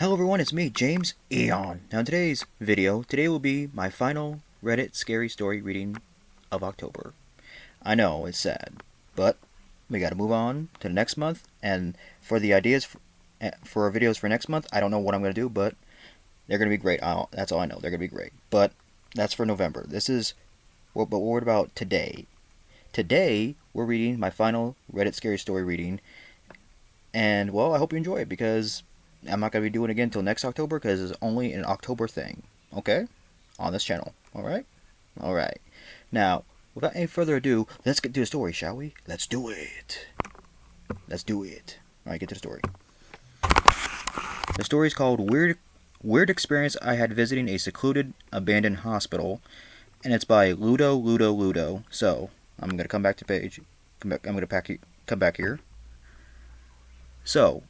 Hello everyone, it's me, James Eon. Now today will be my final Reddit scary story reading of October. I know, it's sad, but we gotta move on to the next month, and for the ideas for our videos for next month, I don't know what I'm gonna do, but they're gonna be great. That's all I know, they're gonna be great. But that's for November. But what about today? Today, we're reading my final Reddit scary story reading, and well, I hope you enjoy it because I'm not going to be doing it again until next October because it's only an October thing. Okay? On this channel. Alright? Alright. Now, without any further ado, let's get to the story, shall we? Let's do it. Let's do it. Alright, get to the story. The story is called Weird Experience I Had Visiting a Secluded Abandoned Hospital, and it's by Ludo. So, I'm going to come back to page. I'm going to come back here. So,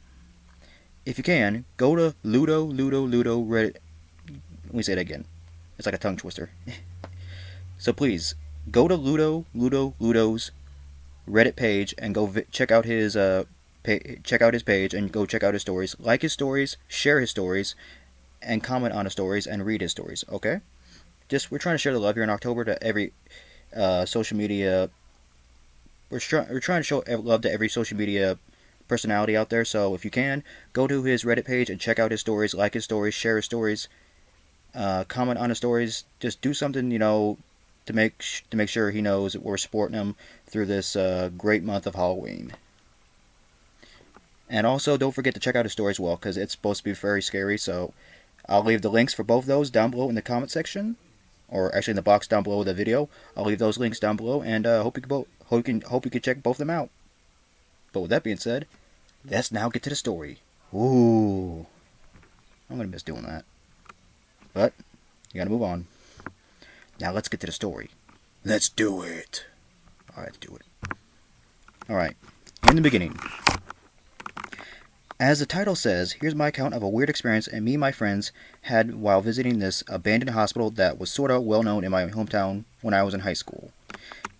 if you can, go to Ludo Reddit. Let me say it again. It's like a tongue twister. So please, go to Ludo's Reddit page and go check out his check out his page and go check out his stories. Like his stories, share his stories, and comment on his stories and read his stories. Okay? We're trying to share the love here in October to every social media. We're trying to show love to every social media personality out there. So if you can, go to his Reddit page and check out his stories, like his stories, share his stories, comment on his stories. Just do something, to make sure he knows that we're supporting him through this great month of Halloween. And also, don't forget to check out his story as well, because it's supposed to be very scary. So I'll leave the links for both those down below in the comment section, or actually in the box down below the video. I'll leave those links down below, and hope you can check both of them out. But with that being said, let's now get to the story. Ooh, I'm gonna miss doing that. But you gotta move on. Now let's get to the story. Let's do it. All right, let's do it. All right. In the beginning, as the title says, here's my account of a weird experience me and my friends had while visiting this abandoned hospital that was sort of well known in my hometown when I was in high school.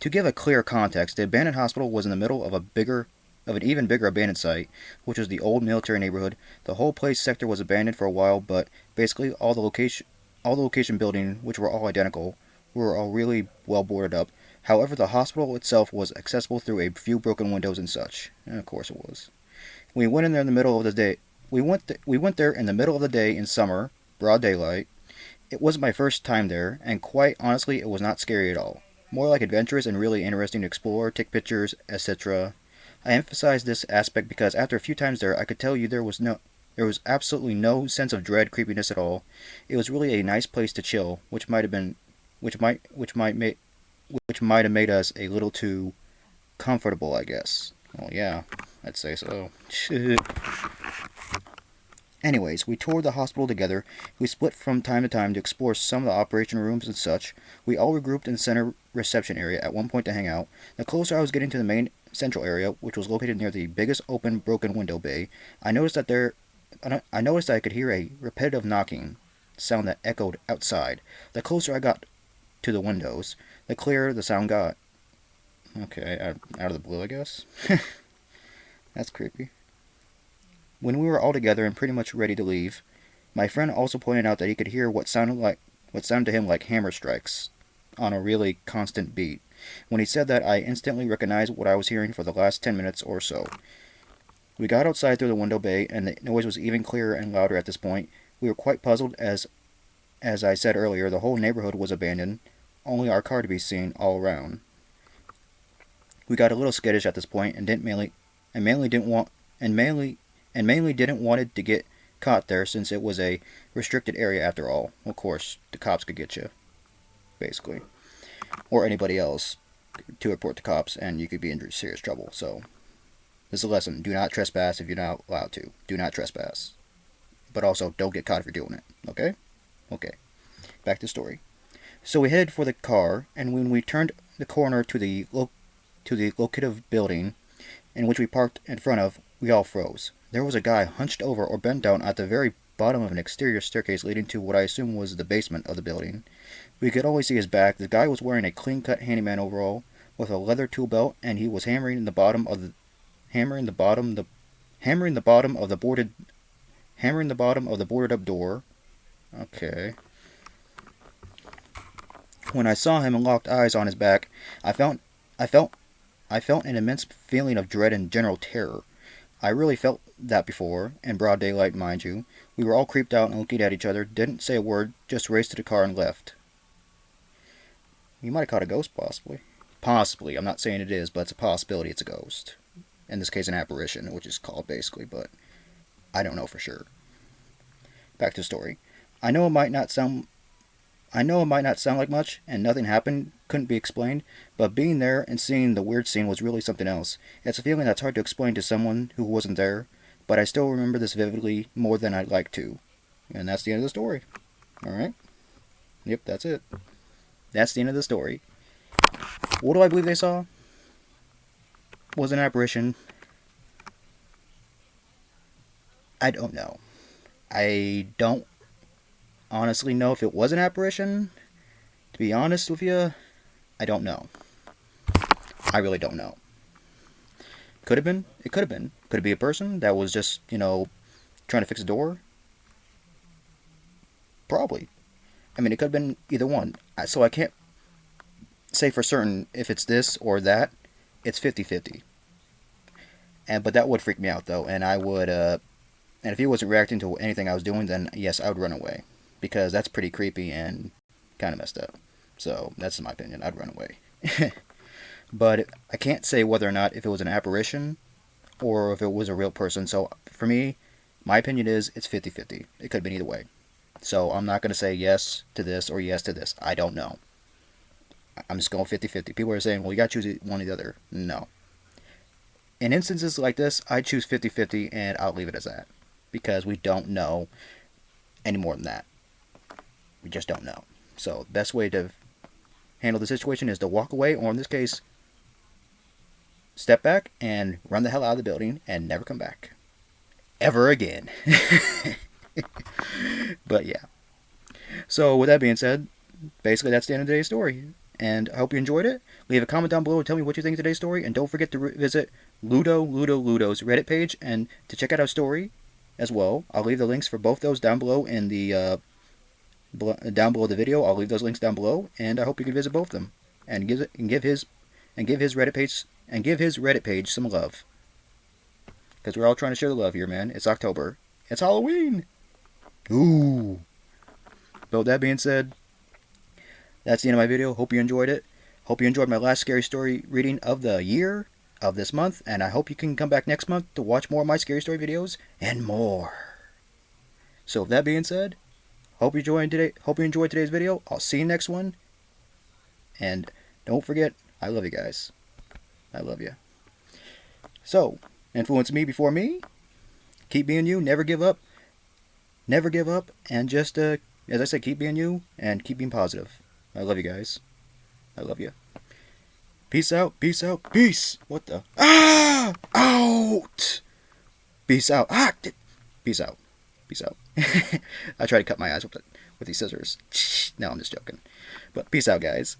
To give a clear context, the abandoned hospital was in the middle of an even bigger abandoned site, which was the old military neighborhood. The whole place sector was abandoned for a while, but basically all the location building, which were all identical, were all really well boarded up. However, the hospital itself was accessible through a few broken windows and such. And of course it was. We went in there in the middle of the day. We went there in the middle of the day in summer, broad daylight. It wasn't my first time there, and quite honestly, it was not scary at all. More like adventurous and really interesting to explore, take pictures, etc. I emphasize this aspect because after a few times there, I could tell you there was absolutely no sense of dread, creepiness at all. It was really a nice place to chill, which might have made us a little too comfortable, I guess. Well, yeah, I'd say so. Anyways, we toured the hospital together. We split from time to time to explore some of the operation rooms and such. We all regrouped in the center reception area at one point to hang out. The closer I was getting to the main central area, which was located near the biggest open broken window bay, I noticed that I could hear a repetitive knocking sound that echoed outside. The closer I got to the windows, the clearer the sound got. Okay, out of the blue, I guess. That's creepy. When we were all together and pretty much ready to leave, my friend also pointed out that he could hear what sounded to him like hammer strikes on a really constant beat. When he said that, I instantly recognized what I was hearing for the last 10 minutes or so. We got outside through the window bay, and the noise was even clearer and louder at this point. We were quite puzzled as I said earlier, the whole neighborhood was abandoned, only our car to be seen all around. We got a little skittish at this point and mainly didn't want it to get caught there since it was a restricted area after all. Of course, the cops could get you, basically. Or anybody else to report the cops, and you could be in serious trouble. So, this is a lesson. Do not trespass if you're not allowed to. Do not trespass. But also, don't get caught if you're doing it. Okay? Okay. Back to the story. So we headed for the car, and when we turned the corner to the locative building in which we parked in front of, we all froze. There was a guy hunched over or bent down at the very bottom of an exterior staircase leading to what I assume was the basement of the building. We could only see his back. The guy was wearing a clean-cut handyman overall with a leather tool belt, and he was hammering the bottom of the boarded hammering the bottom of the boarded up door. Okay. When I saw him and locked eyes on his back, I felt I felt I felt an immense feeling of dread and general terror. I really felt that before, in broad daylight, mind you. We were all creeped out and looking at each other, didn't say a word, just raced to the car and left. You might have caught a ghost, possibly. Possibly. I'm not saying it is, but it's a possibility it's a ghost. In this case, an apparition, which is called basically, but I don't know for sure. Back to the story. I know it might not sound like much, and nothing happened, couldn't be explained, but being there and seeing the weird scene was really something else. It's a feeling that's hard to explain to someone who wasn't there, but I still remember this vividly more than I'd like to. And that's the end of the story. Alright? Yep, that's it. That's the end of the story. What do I believe they saw? Was an apparition. I don't know. I don't honestly know if it was an apparition. To be honest with you, I don't know. I really don't know. Could have been. It could have been. Could it be a person that was just, trying to fix a door? Probably. I mean, it could have been either one. So I can't say for certain if it's this or that. It's 50-50. But that would freak me out, though. And I would, and if he wasn't reacting to anything I was doing, then yes, I would run away. Because that's pretty creepy and kind of messed up. So, that's my opinion. I'd run away. But I can't say whether or not if it was an apparition or if it was a real person. So, for me, my opinion is it's 50-50. It could have been either way. So, I'm not going to say yes to this or yes to this. I don't know. I'm just going 50-50. People are saying, well, you got to choose one or the other. No. In instances like this, I choose 50-50 and I'll leave it as that. Because we don't know any more than that. We just don't know. So, the best way to handle the situation is to walk away, or in this case, step back and run the hell out of the building and never come back. Ever again. But yeah. So, with that being said, basically that's the end of today's story. And I hope you enjoyed it. Leave a comment down below and tell me what you think of today's story. And don't forget to visit Ludo's Reddit page and to check out our story as well. I'll leave the links for both those down below in the down below the video. I'll leave those links down below, and I hope you can visit both of them and give his Reddit page some love. Because we're all trying to share the love here, man. It's October. It's Halloween. Ooh. But with that being said, that's the end of my video. Hope you enjoyed it. Hope you enjoyed my last scary story reading of the year, of this month, and I hope you can come back next month to watch more of my scary story videos and more. So with that being said, hope you enjoyed today's video. I'll see you next one. And don't forget, I love you guys. I love you. So, influence me before me. Keep being you. Never give up. Never give up. And just, as I said, keep being you and keep being positive. I love you guys. I love you. Peace out. Peace out. Peace. What the? Ah! Out! Peace out. Ah! Peace out. Peace out. I try to cut my eyes with these scissors. No, I'm just joking. But peace out, guys.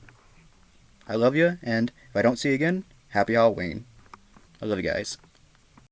I love you, and if I don't see you again, happy Halloween. I love you guys.